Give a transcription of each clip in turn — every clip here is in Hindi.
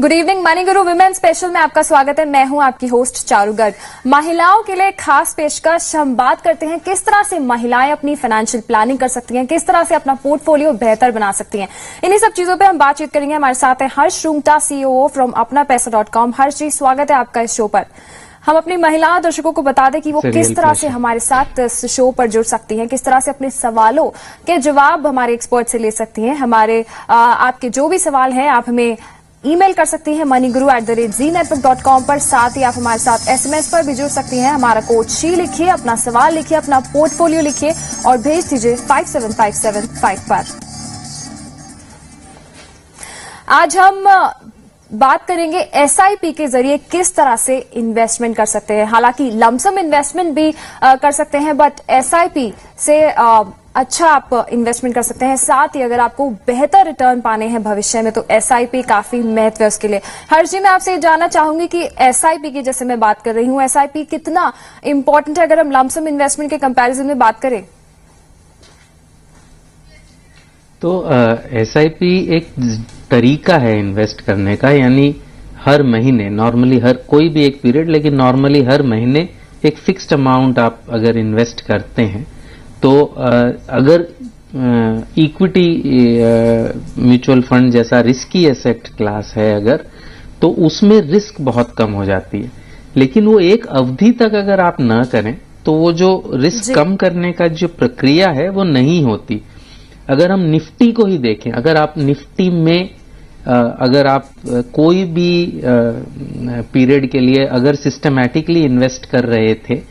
गुड इवनिंग मनी गुरु विमेन स्पेशल में आपका स्वागत है। मैं हूं आपकी होस्ट चारू गर्ग। महिलाओं के लिए खास पेशकश हम बात करते हैं किस तरह से महिलाएं अपनी फाइनेंशियल प्लानिंग कर सकती हैं, किस तरह से अपना पोर्टफोलियो बेहतर बना सकती हैं। इन्हीं सब चीजों पे हम बातचीत करेंगे। हमारे साथ है हर्ष रूंगटा, सीईओ फ्रॉम अपनापैसा.com। हर्ष जी, स्वागत है आपका इस शो पर। हम अपनी महिला दर्शकों को बता दें कि वो किस तरह से हमारे साथ इस शो पर जुड़ सकती हैं, किस तरह से अपने सवालों के जवाब हमारे एक्सपर्ट से ले सकती हैं। हमारे आपके जो भी सवाल हैं आप हमें ईमेल कर सकती हैं moneyguru@zenetwork.com पर। साथ ही आप हमारे साथ SMS पर भी जुड़ सकती हैं। हमारा कोड शी लिखिए, अपना सवाल लिखिए, अपना पोर्टफोलियो लिखिए और भेज दीजिए 57575 पर। आज हम बात करेंगे SIP के जरिए किस तरह से इन्वेस्टमेंट कर सकते हैं। हालांकि लमसम इन्वेस्टमेंट भी कर सकते हैं, बट SIP से अच्छा आप इन्वेस्टमेंट कर सकते हैं। साथ ही अगर आपको बेहतर रिटर्न पाने हैं भविष्य में तो SIP काफी महत्व है उसके लिए। हर्ष जी, मैं आपसे ये जानना चाहूंगी कि SIP की जैसे मैं बात कर रही हूँ, SIP कितना इंपॉर्टेंट है अगर हम लमसम इन्वेस्टमेंट के कंपैरिजन में बात करें? तो SIP एक तरीका है इन्वेस्ट करने का, यानी हर महीने नॉर्मली हर कोई भी एक पीरियड, लेकिन नॉर्मली हर महीने एक फिक्स्ड अमाउंट आप अगर इन्वेस्ट करते हैं तो अगर इक्विटी म्यूचुअल फंड जैसा रिस्की एसेट क्लास है अगर, तो उसमें रिस्क बहुत कम हो जाती है। लेकिन वो एक अवधि तक अगर आप ना करें तो वो जो रिस्क कम करने का जो प्रक्रिया है वो नहीं होती। अगर हम निफ्टी को ही देखें, अगर आप निफ्टी में अगर आप कोई भी पीरियड के लिए अगर सिस्टमैटिकली इन्वेस्ट कर रहे थे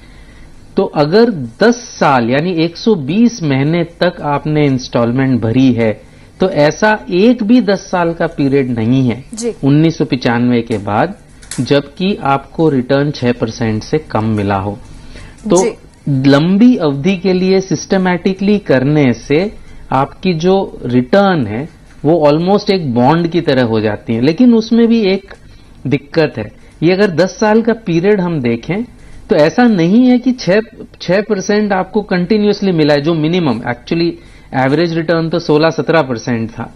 तो अगर 10 साल यानी 120 महीने तक आपने इंस्टॉलमेंट भरी है तो ऐसा एक भी 10 साल का पीरियड नहीं है 1995 के बाद जबकि आपको रिटर्न 6% से कम मिला हो। तो लंबी अवधि के लिए सिस्टमैटिकली करने से आपकी जो रिटर्न है वो ऑलमोस्ट एक बॉन्ड की तरह हो जाती है। लेकिन उसमें भी एक दिक्कत है, ये अगर 10 साल का पीरियड हम देखें तो ऐसा नहीं है कि 6% आपको कंटिन्यूअसली मिला है। जो मिनिमम एक्चुअली एवरेज रिटर्न तो 16-17% था,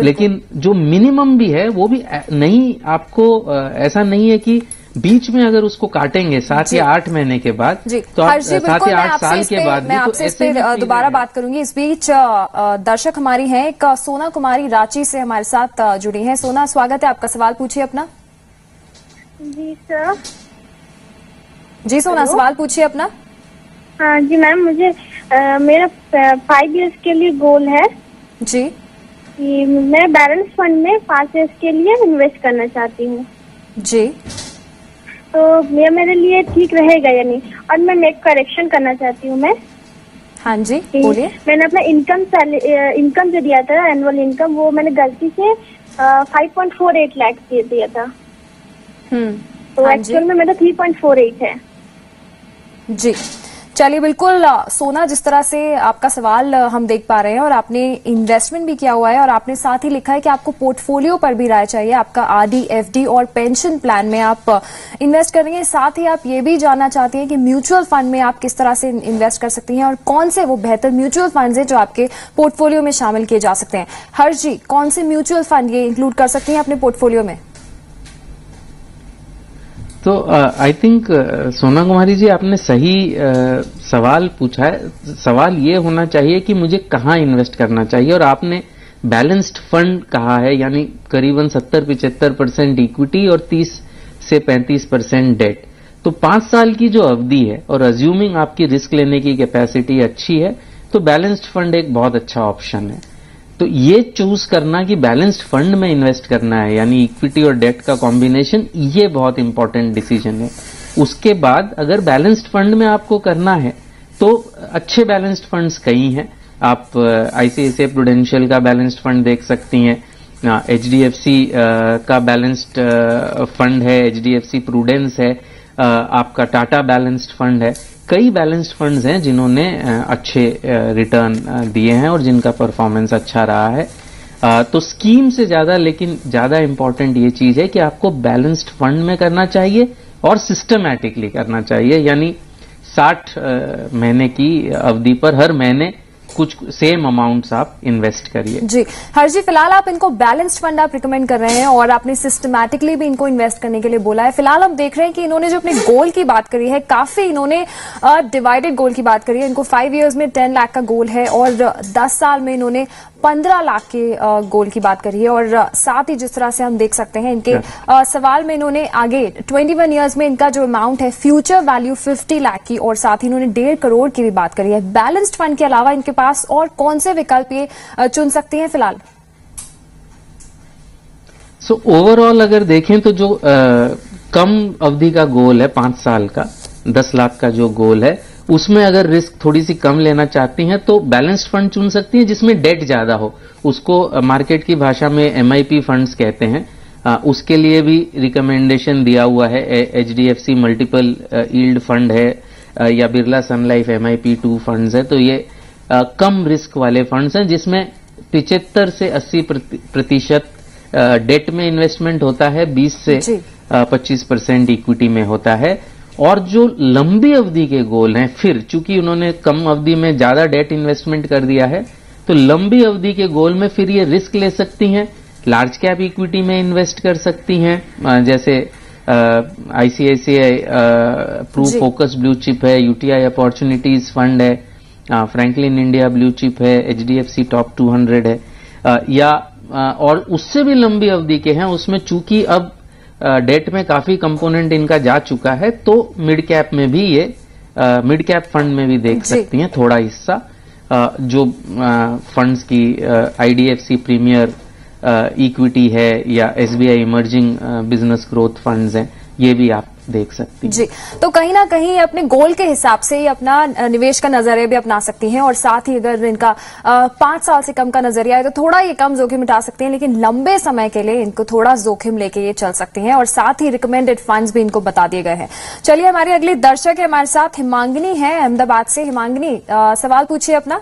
लेकिन जो मिनिमम भी है वो भी नहीं, आपको ऐसा नहीं है कि बीच में अगर उसको काटेंगे 7 या 8 महीने के बाद तो आप 7 या 8 साल के बाद मैं आपसे इस पे दोबारा बात करूंगी। इस बीच दर्शक हमारी हैं, एक सोना कुमारी रांची से हमारे साथ जुड़ी हैं। सोना, स्वागत है आपका, सवाल पूछिए अपना। जी सर। जी सोना, सवाल पूछिए अपना। हाँ जी मैम, मुझे मेरा 5 इयर्स के लिए गोल है जी कि मैं बैलेंस फंड में 5 इयर्स के लिए इन्वेस्ट करना चाहती हूँ जी। तो ये मेरे लिए ठीक रहेगा या नहीं? और मैं एक करेक्शन करना चाहती हूँ मैं। हाँ जी बोलिए। मैंने अपना इनकम जो दिया था, एनुअल इनकम, वो मैंने गलती से 5.48 लाख दिया था। तो एक्चुअल में मेरा 3.48 है जी। चलिए, बिल्कुल सोना, जिस तरह से आपका सवाल हम देख पा रहे हैं और आपने इन्वेस्टमेंट भी किया हुआ है और आपने साथ ही लिखा है कि आपको पोर्टफोलियो पर भी राय चाहिए, आपका RD, FD और पेंशन प्लान में आप इन्वेस्ट करेंगे। साथ ही आप ये भी जानना चाहती हैं कि म्यूचुअल फंड में आप किस तरह से इन्वेस्ट कर सकती हैं और कौन से वो बेहतर म्यूचुअल फंड है जो आपके पोर्टफोलियो में शामिल किए जा सकते हैं। हर्ष जी, कौन से म्यूचुअल फंड ये इंक्लूड कर सकती हैं अपने पोर्टफोलियो में? तो आई थिंक सोना कुमारी जी, आपने सही सवाल पूछा है। सवाल ये होना चाहिए कि मुझे कहाँ इन्वेस्ट करना चाहिए, और आपने बैलेंस्ड फंड कहा है, यानी करीबन 70-75% इक्विटी और 30 से 35% डेट। तो 5 साल की जो अवधि है और अज्यूमिंग आपकी रिस्क लेने की कैपेसिटी अच्छी है तो बैलेंस्ड फंड एक बहुत अच्छा ऑप्शन है। तो ये चूज करना कि बैलेंस्ड फंड में इन्वेस्ट करना है यानी इक्विटी और डेट का कॉम्बिनेशन, ये बहुत इंपॉर्टेंट डिसीजन है। उसके बाद अगर बैलेंस्ड फंड में आपको करना है तो अच्छे बैलेंस्ड फंड्स कई हैं। आप ICICI प्रूडेंशियल का बैलेंस्ड फंड देख सकती हैं, HDFC का बैलेंस्ड फंड है, HDFC प्रूडेंस है, आपका टाटा बैलेंस्ड फंड है। कई बैलेंस्ड फंड्स हैं जिन्होंने अच्छे रिटर्न दिए हैं और जिनका परफॉर्मेंस अच्छा रहा है। तो स्कीम से ज्यादा, लेकिन ज्यादा इंपॉर्टेंट ये चीज है कि आपको बैलेंस्ड फंड में करना चाहिए और सिस्टमैटिकली करना चाहिए, यानी 60 महीने की अवधि पर हर महीने कुछ सेम अमाउंट्स आप इन्वेस्ट करिए। जी हर्ष जी, फिलहाल आप इनको बैलेंस्ड फंड आप रिकमेंड कर रहे हैं और आपने सिस्टमैटिकली भी इनको इन्वेस्ट करने के लिए बोला है। फिलहाल हम देख रहे हैं कि इन्होंने जो अपने गोल की बात करी है, काफी इन्होंने डिवाइडेड गोल की बात करी है। इनको 5 इयर्स में 10 लाख का गोल है और 10 साल में इन्होंने 15 लाख के गोल की बात करी है। और साथ ही जिस तरह से हम देख सकते हैं इनके सवाल में इन्होंने आगे 21 इयर्स में इनका जो अमाउंट है फ्यूचर वैल्यू 50 लाख की और साथ ही इन्होंने 1.5 करोड़ की भी बात करी है। बैलेंस्ड फंड के अलावा इनके पास और कौन से विकल्प ये चुन सकती हैं फिलहाल? सो ओवरऑल अगर देखें तो जो कम अवधि का गोल है 5 साल का 10 लाख का जो गोल है, उसमें अगर रिस्क थोड़ी सी कम लेना चाहती हैं तो बैलेंस्ड फंड चुन सकती हैं जिसमें डेट ज्यादा हो। उसको मार्केट की भाषा में MIP फंड्स कहते हैं। उसके लिए भी रिकमेंडेशन दिया हुआ है। HDFC मल्टीपल यील्ड फंड है या बिरला सन लाइफ MIP2 फंड्स है। तो ये कम रिस्क वाले फंड्स हैं जिसमें 75 से 80% डेट में इन्वेस्टमेंट होता है, 20 से 25% इक्विटी में होता है। और जो लंबी अवधि के गोल हैं, फिर चूंकि उन्होंने कम अवधि में ज्यादा डेट इन्वेस्टमेंट कर दिया है, तो लंबी अवधि के गोल में फिर ये रिस्क ले सकती हैं। लार्ज कैप इक्विटी में इन्वेस्ट कर सकती हैं, जैसे ICICI pru focus blue chip है, UTI अपॉर्चुनिटीज फंड है, फ्रैंकलिन इंडिया ब्लू चिप है, HDFC टॉप 200 है, या और उससे भी लंबी अवधि के हैं। उसमें चूंकि अब डेट में काफी कंपोनेंट इनका जा चुका है, तो मिड कैप में भी ये मिड कैप फंड में भी देख सकती हैं थोड़ा हिस्सा। जो फंड्स की IDFC प्रीमियर इक्विटी है या SBI emerging business growth funds हैं, ये भी आप देख सकती हैं। जी, तो कहीं ना कहीं अपने गोल के हिसाब से ही अपना निवेश का नजरिया भी अपना सकती हैं और साथ ही अगर इनका 5 साल से कम का नजरिया है तो थोड़ा ये कम जोखिम उठा सकते हैं, लेकिन लंबे समय के लिए इनको थोड़ा जोखिम लेके ये चल सकती हैं और साथ ही रिकमेंडेड फंड्स भी इनको बता दिए गए हैं। चलिए, हमारी अगली दर्शक है हमारे साथ, हिमांगिनी है अहमदाबाद से। हिमांगिनी, सवाल पूछिए अपना।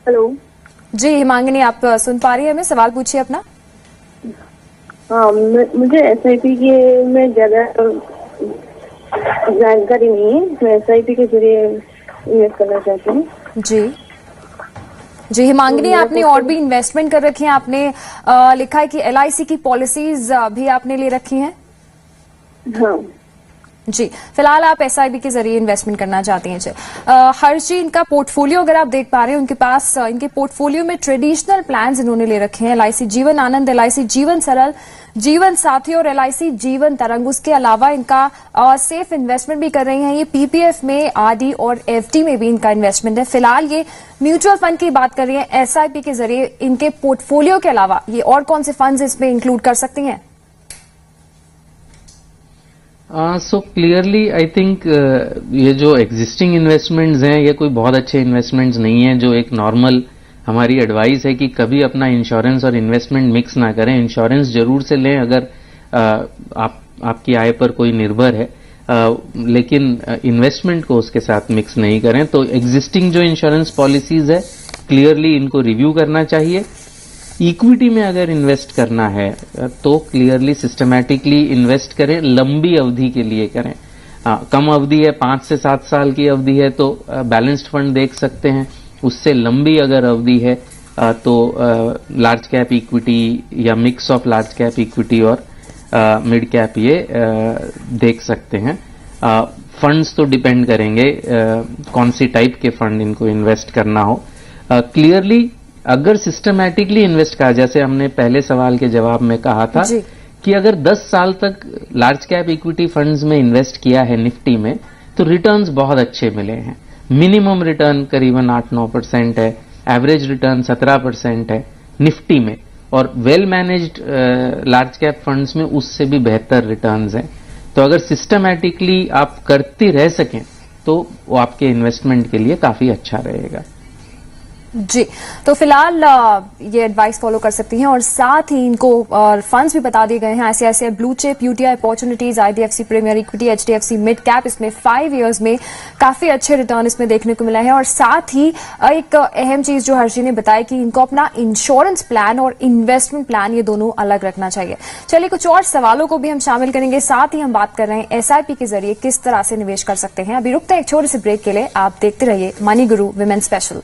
हेलो जी हिमांगिनी, आप सुन पा रही है हमें? सवाल पूछिए अपना। हाँ, मुझे SIP के में ज्यादा जानकारी नहीं है। मैं SIP के जरिए इन्वेस्ट करना चाहती हूँ। जी हिमांगिनी, आपने और भी इन्वेस्टमेंट कर रखी है। आपने लिखा है कि LIC की पॉलिसीज भी आपने ले रखी हैं। हाँ जी, फिलहाल आप SIP के जरिए इन्वेस्टमेंट करना चाहती हैं। हर्ष जी, इनका पोर्टफोलियो अगर आप देख पा रहे हैं, उनके पास इनके पोर्टफोलियो में ट्रेडिशनल प्लान्स इन्होंने ले रखे हैं। LIC जीवन आनंद, LIC जीवन सरल, जीवन साथी और LIC जीवन तरंग। उसके अलावा इनका सेफ इन्वेस्टमेंट भी कर रही हैं। ये PPF में, RD और FD में भी इनका इन्वेस्टमेंट है। फिलहाल ये म्यूचुअल फंड की बात कर रही है। SIP के जरिए इनके पोर्टफोलियो के अलावा ये और कौन से फंड्स इसमें इंक्लूड कर सकती हैं? सो क्लियरली आई थिंक ये जो एग्जिस्टिंग इन्वेस्टमेंट्स हैं, ये कोई बहुत अच्छे इन्वेस्टमेंट्स नहीं हैं। जो एक नॉर्मल हमारी एडवाइस है कि कभी अपना इंश्योरेंस और इन्वेस्टमेंट मिक्स ना करें। इंश्योरेंस जरूर से लें अगर आपकी आय पर कोई निर्भर है, लेकिन इन्वेस्टमेंट को उसके साथ मिक्स नहीं करें। तो एग्जिस्टिंग जो इंश्योरेंस पॉलिसीज है, क्लियरली इनको रिव्यू करना चाहिए। इक्विटी में अगर इन्वेस्ट करना है तो क्लियरली सिस्टमैटिकली इन्वेस्ट करें, लंबी अवधि के लिए करें। कम अवधि है, 5 से 7 साल की अवधि है तो बैलेंस्ड फंड देख सकते हैं। उससे लंबी अगर अवधि है तो लार्ज कैप इक्विटी या mix of large cap equity और मिड कैप ये देख सकते हैं। फंड्स तो डिपेंड करेंगे कौन सी टाइप के फंड इनको इन्वेस्ट करना हो। क्लियरली अगर सिस्टमैटिकली इन्वेस्ट करा, जैसे हमने पहले सवाल के जवाब में कहा था कि अगर 10 साल तक लार्ज कैप इक्विटी फंड्स में इन्वेस्ट किया है निफ्टी में, तो रिटर्न्स बहुत अच्छे मिले हैं। मिनिमम रिटर्न करीबन 8-9% है, एवरेज रिटर्न 17% है निफ्टी में, और well managed large cap funds में उससे भी बेहतर रिटर्न्स हैं। तो अगर सिस्टमैटिकली आप करते रह सकें तो वो आपके इन्वेस्टमेंट के लिए काफी अच्छा रहेगा। जी, तो फिलहाल ये एडवाइस फॉलो कर सकती हैं और साथ ही इनको फंड्स भी बता दिए गए हैं ऐसे blue chip, UTI opportunities, IDFC premier equity, HDFC mid cap, इसमें 5 इयर्स में काफी अच्छे रिटर्न इसमें देखने को मिला है। और साथ ही एक अहम चीज जो हर्षी ने बताया कि इनको अपना इंश्योरेंस प्लान और इन्वेस्टमेंट प्लान ये दोनों अलग रखना चाहिए। चलिए कुछ और सवालों को भी हम शामिल करेंगे, साथ ही हम बात कर रहे हैं एसआईपी के जरिए किस तरह से निवेश कर सकते हैं। अभी रुकते हैं एक छोटे से ब्रेक के लिए, आप देखते रहिए मनी गुरु विमेन स्पेशल।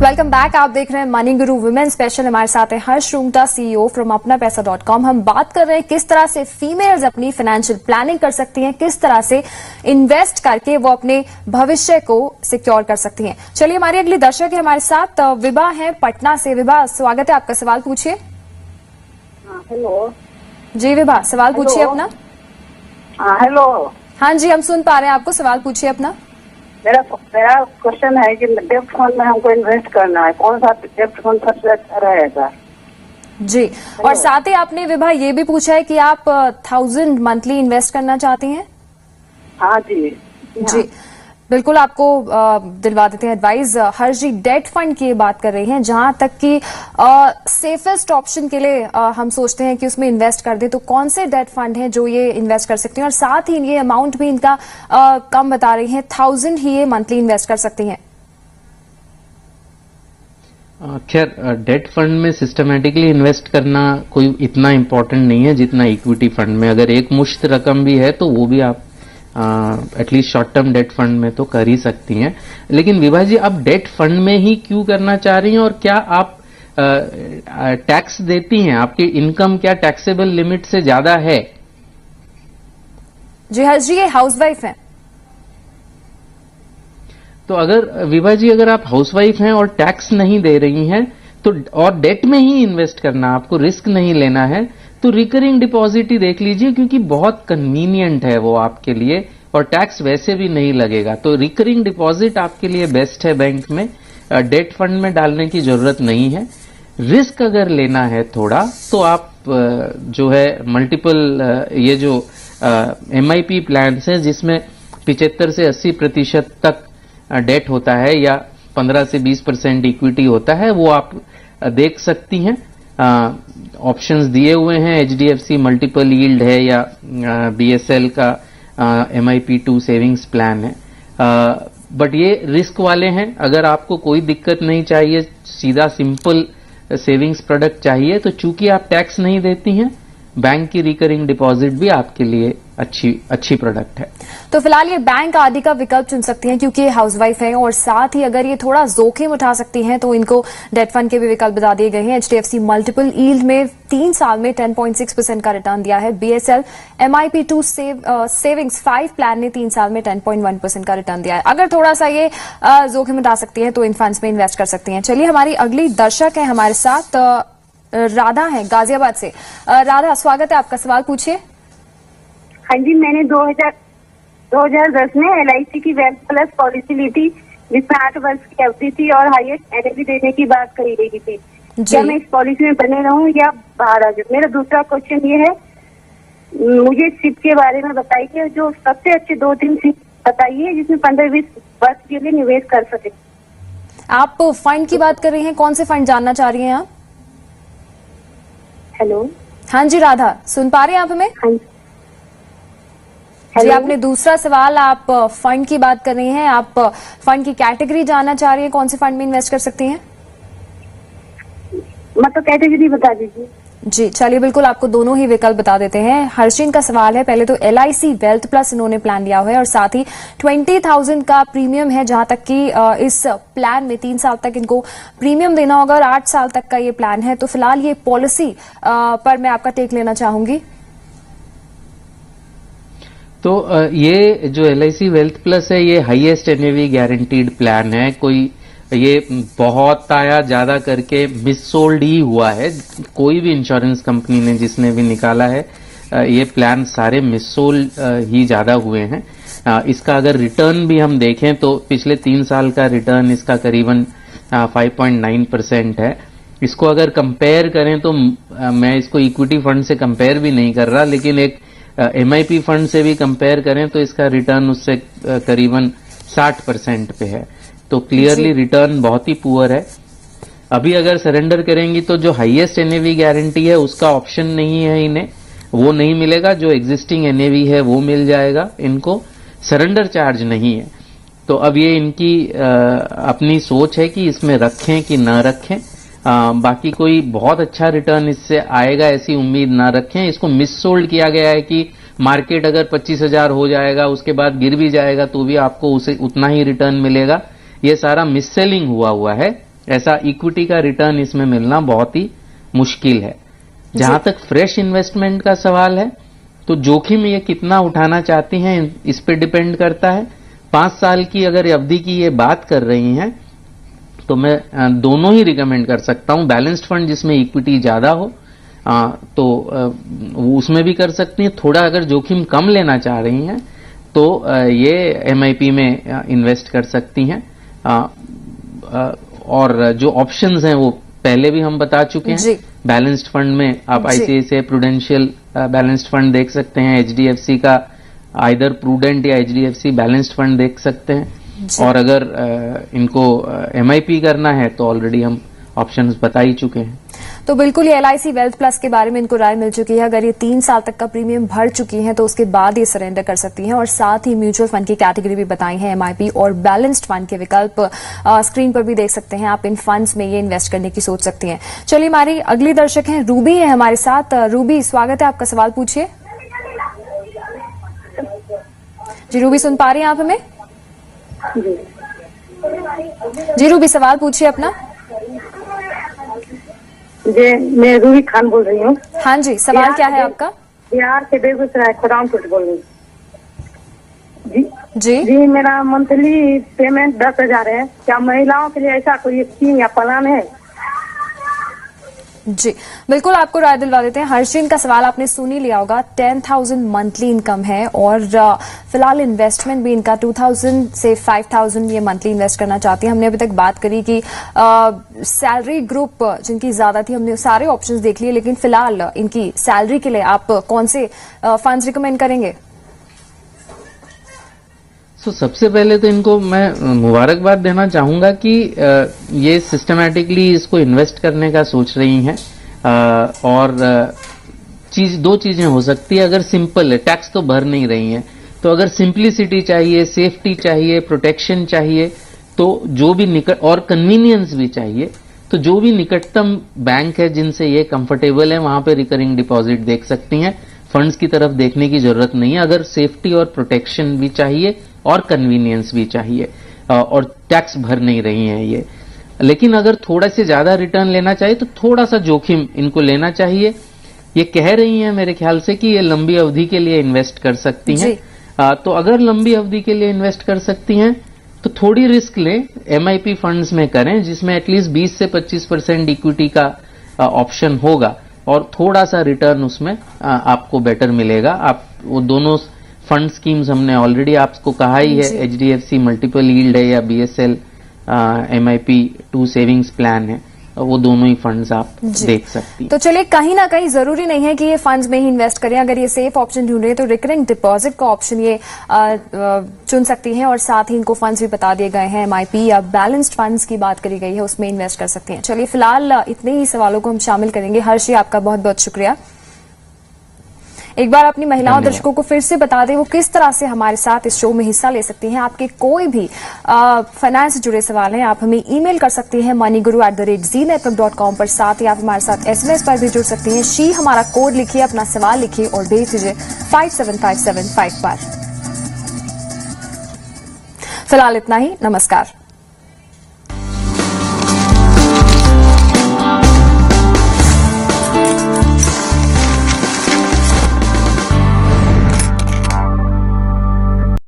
वेलकम बैक, आप देख रहे हैं मनी गुरु वुमेन स्पेशल। हमारे साथ है हर्ष रूंगटा, सीईओ फ्रॉम अपनापैसा.com। हम बात कर रहे हैं किस तरह से फीमेल्स अपनी फाइनेंशियल प्लानिंग कर सकती हैं, किस तरह से इन्वेस्ट करके वो अपने भविष्य को सिक्योर कर सकती हैं। चलिए हमारी अगली दर्शक है हमारे साथ, विभा है पटना से। विभा, स्वागत है आपका, सवाल पूछिए। हेलो जी विभा, सवाल पूछिए अपना। हेलो। हाँ जी, हम सुन पा रहे हैं आपको, सवाल पूछिए अपना। मेरा क्वेश्चन है कि डेप्ट फंड में हमको इन्वेस्ट करना है, कौन सा डेप्ट फंड सबसे अच्छा रहेगा? जी, और साथ ही आपने विभा ये भी पूछा है कि आप 1000 मंथली इन्वेस्ट करना चाहती हैं। हाँ जी। जी, बिल्कुल आपको दिलवा देते हैं एडवाइस। हर्ष जी डेट फंड की बात कर रही हैं, जहां तक कि सेफेस्ट ऑप्शन के लिए हम सोचते हैं कि उसमें इन्वेस्ट कर दें, तो कौन से डेट फंड हैं जो ये इन्वेस्ट कर सकती हैं? और साथ ही ये अमाउंट भी इनका कम बता रही हैं, 1000 ही ये मंथली इन्वेस्ट कर सकती हैं। खैर, डेट फंड में सिस्टमेटिकली इन्वेस्ट करना कोई इतना इम्पोर्टेंट नहीं है जितना इक्विटी फंड में। अगर एक मुश्त रकम भी है तो वो भी आप at least short term debt fund में तो कर ही सकती हैं। लेकिन विभा जी, आप डेट फंड में ही क्यों करना चाह रही हैं, और क्या आप टैक्स देती हैं? आपकी इनकम क्या टैक्सेबल लिमिट से ज्यादा है? जी हर्ष जी, ये हाउसवाइफ हैं। तो अगर विभा जी, अगर आप हाउसवाइफ हैं और टैक्स नहीं दे रही हैं तो और डेट में ही इन्वेस्ट करना, आपको रिस्क नहीं लेना है, तो रिकरिंग डिपॉजिट ही देख लीजिए, क्योंकि बहुत कन्वीनियंट है वो आपके लिए और टैक्स वैसे भी नहीं लगेगा। तो रिकरिंग डिपॉजिट आपके लिए बेस्ट है बैंक में, डेट फंड में डालने की जरूरत नहीं है। रिस्क अगर लेना है थोड़ा, तो आप जो है मल्टीपल ये जो MIP प्लान्स हैं जिसमें 75 से 80% तक डेट होता है या 15 से 20% इक्विटी होता है, वो आप देख सकती हैं। ऑप्शंस दिए हुए हैं, HDFC मल्टीपल यील्ड है या BSL का MIP2 सेविंग्स प्लान है, बट ये रिस्क वाले हैं। अगर आपको कोई दिक्कत नहीं चाहिए, सीधा सिंपल सेविंग्स प्रोडक्ट चाहिए, तो चूंकि आप टैक्स नहीं देती हैं, बैंक की रिकरिंग डिपॉजिट भी आपके लिए अच्छी प्रोडक्ट है। तो फिलहाल ये बैंक आदि का विकल्प चुन सकती हैं क्योंकि ये हाउसवाइफ है, और साथ ही अगर ये थोड़ा जोखिम उठा सकती हैं तो इनको डेट फंड के भी विकल्प बता दिए गए हैं। HDFC मल्टीपल यील्ड में 3 साल में 10.6% का रिटर्न दिया है। BSL MIP2 सेविंग्स 5 प्लान ने 3 साल में 10.1% का रिटर्न दिया है। अगर थोड़ा सा ये जोखिम उठा सकती हैं तो इन फंड्स में इन्वेस्ट कर सकती हैं। चलिए हमारी अगली दर्शक है हमारे साथ, राधा है गाजियाबाद से। राधा, स्वागत है आपका, सवाल पूछिए। हाँ जी, मैंने 2010 में LIC की वेल्थ प्लस पॉलिसी ली थी, जिसमें 8 वर्ष की अवधि थी और हाईएस्ट एनर्जी देने की बात करी गई थी। क्या मैं इस पॉलिसी में बने रहूं या बाहर आ जाऊं? मेरा दूसरा क्वेश्चन ये है, मुझे सिप के बारे में बताइए, जो सबसे अच्छे 2-3 सिप बताइए जिसमें 15-20 वर्ष के लिए निवेश कर सके। आप फंड की बात कर रही हैं, कौन से फंड जानना चाह रही हैं आप? हेलो। हाँ जी राधा, सुन पा रहे हैं आप हमें? हाँ जी, आपने दूसरा सवाल, आप फंड की बात कर रही हैं, आप फंड की कैटेगरी जानना चाह रही हैं, कौन से फंड में इन्वेस्ट कर सकती हैं? मतलब कैटेगरी बता दीजिए। जी चलिए, बिल्कुल आपको दोनों ही विकल्प बता देते हैं। हर्षिन का सवाल है, पहले तो LIC वेल्थ प्लस इन्होंने प्लान लिया हुआ है और साथ ही 20,000 का प्रीमियम है, जहां तक कि इस प्लान में 3 साल तक इनको प्रीमियम देना होगा और 8 साल तक का ये प्लान है। तो फिलहाल ये पॉलिसी पर मैं आपका टेक लेना चाहूंगी। तो ये जो LIC वेल्थ प्लस है, ये हाईएस्ट NAV गारंटीड प्लान है। कोई ये बहुत आया ज्यादा करके मिससोल्ड ही हुआ है। कोई भी इंश्योरेंस कंपनी ने जिसने भी निकाला है, ये प्लान सारे मिससोल्ड ही ज्यादा हुए हैं। इसका अगर रिटर्न भी हम देखें तो पिछले 3 साल का रिटर्न इसका करीबन 5.9% है। इसको अगर कंपेयर करें तो मैं इसको इक्विटी फंड से कंपेयर भी नहीं कर रहा, लेकिन एक MIP फंड से भी कंपेयर करें तो इसका रिटर्न उससे करीबन 60% पे है। तो क्लियरली रिटर्न बहुत ही पुअर है। अभी अगर सरेंडर करेंगी तो जो हाईएस्ट NAV गारंटी है उसका ऑप्शन नहीं है, इन्हें वो नहीं मिलेगा। जो एग्जिस्टिंग NAV है वो मिल जाएगा, इनको सरेंडर चार्ज नहीं है। तो अब ये इनकी अपनी सोच है कि इसमें रखें कि ना रखें। बाकी कोई बहुत अच्छा रिटर्न इससे आएगा ऐसी उम्मीद ना रखें। इसको मिससोल्ड किया गया है कि मार्केट अगर 25,000 हो जाएगा उसके बाद गिर भी जाएगा तो भी आपको उसे उतना ही रिटर्न मिलेगा। ये सारा मिससेलिंग हुआ है। ऐसा इक्विटी का रिटर्न इसमें मिलना बहुत ही मुश्किल है। जहां तक फ्रेश इन्वेस्टमेंट का सवाल है तो जोखिम ये कितना उठाना चाहती हैं इस पे डिपेंड करता है। 5 साल की अगर अवधि की ये बात कर रही हैं तो मैं दोनों ही रिकमेंड कर सकता हूं। बैलेंस्ड फंड जिसमें इक्विटी ज्यादा हो तो उसमें भी कर सकती हैं। थोड़ा अगर जोखिम कम लेना चाह रही हैं तो ये MIP में इन्वेस्ट कर सकती हैं। और जो ऑप्शंस हैं वो पहले भी हम बता चुके हैं। बैलेंस्ड फंड में आप ICICI प्रूडेंशियल बैलेंस्ड फंड देख सकते हैं, HDFC का आइदर प्रूडेंट या HDFC बैलेंस्ड फंड देख सकते हैं। और अगर इनको MIP करना है तो ऑलरेडी हम ऑप्शंस बता ही चुके हैं। तो बिल्कुल ये LIC वेल्थ प्लस के बारे में इनको राय मिल चुकी है। अगर ये 3 साल तक का प्रीमियम भर चुकी हैं तो उसके बाद ये सरेंडर कर सकती हैं। और साथ ही म्यूचुअल फंड की कैटेगरी भी बताई है, MIP और बैलेंस्ड फंड के विकल्प स्क्रीन पर भी देख सकते हैं। आप इन फंड्स में ये इन्वेस्ट करने की सोच सकती हैं। चलिए हमारी अगली दर्शक हैं रूबी है हमारे साथ। रूबी, स्वागत है आपका, सवाल पूछिए। जी रूबी, सुन पा रही हैं आप हमें? जी रूबी, सवाल पूछिए अपना। जी मैं रूबी खान बोल रही हूँ। हाँ जी, सवाल क्या है आपका? बिहार से बेगूसराय खुरामपुर बोल रही हूँ। जी मेरा मंथली पेमेंट 10,000 है। क्या महिलाओं के लिए ऐसा कोई स्कीम या प्लान है? जी बिल्कुल, आपको राय दिलवा देते हैं। हर्षिन का सवाल आपने सुन ही लिया होगा। 10,000 मंथली इनकम है और फिलहाल इन्वेस्टमेंट भी इनका 2,000 से 5,000 ये मंथली इन्वेस्ट करना चाहती है। हमने अभी तक बात करी कि सैलरी ग्रुप जिनकी ज्यादा थी, हमने सारे ऑप्शंस देख लिए, लेकिन फिलहाल इनकी सैलरी के लिए आप कौन से फंड्स रिकमेंड करेंगे? सबसे पहले तो इनको मैं मुबारकबाद देना चाहूंगा कि ये सिस्टमैटिकली इसको इन्वेस्ट करने का सोच रही हैं। और दो चीजें हो सकती है। अगर सिंपल है, टैक्स तो भर नहीं रही हैं, तो अगर सिंप्लिसिटी चाहिए, सेफ्टी चाहिए, प्रोटेक्शन चाहिए, तो जो भी निकट और कन्वीनियंस भी चाहिए, तो जो भी निकटतम बैंक है जिनसे ये कंफर्टेबल है वहां पे रिकरिंग डिपॉजिट देख सकती हैं। फंड्स की तरफ देखने की जरूरत नहीं है। अगर सेफ्टी और प्रोटेक्शन भी चाहिए और कन्वीनियंस भी चाहिए और टैक्स भर नहीं रही हैं ये, लेकिन अगर थोड़ा से ज्यादा रिटर्न लेना चाहिए तो थोड़ा सा जोखिम इनको लेना चाहिए। ये कह रही हैं मेरे ख्याल से कि ये लंबी अवधि के लिए इन्वेस्ट कर सकती हैं। तो अगर लंबी अवधि के लिए इन्वेस्ट कर सकती हैं तो थोड़ी रिस्क लें, MIP फंड्स में करें जिसमें एटलीस्ट 20 से 25% इक्विटी का ऑप्शन होगा और थोड़ा सा रिटर्न उसमें आपको बेटर मिलेगा। आप वो दोनों फंड स्कीम्स हमने ऑलरेडी आपको कहा ही है, HDFC मल्टीपल यील्ड है या BSL MIP 2 सेविंग्स प्लान है, वो दोनों ही फंड्स आप देख सकती हैं। तो चलिए, कहीं ना कहीं जरूरी नहीं है कि ये फंड्स में ही इन्वेस्ट करें। अगर ये सेफ ऑप्शन ढूंढ रहे हैं तो रिकरिंग डिपॉजिट का ऑप्शन ये चुन सकती हैं। और साथ ही इनको फंड्स भी बता दिए गए हैं, MIP या बैलेंस्ड फंड्स की बात करी गई है, उसमें इन्वेस्ट कर सकती हैं। चलिए, फिलहाल इतने ही सवालों को हम शामिल करेंगे। हर्षी, आपका बहुत बहुत शुक्रिया। एक बार अपनी महिलाओं दर्शकों को फिर से बता दें वो किस तरह से हमारे साथ इस शो में हिस्सा ले सकती हैं। आपके कोई भी फाइनेंस से जुड़े सवाल हैं, आप हमें ईमेल कर सकती हैं moneyguru@zenetwork.com पर। साथ ही आप हमारे साथ SMS पर भी जुड़ सकती हैं। शी हमारा कोड लिखिए, अपना सवाल लिखिए और भेज दीजिए 57575 पर। फिलहाल इतना ही, नमस्कार।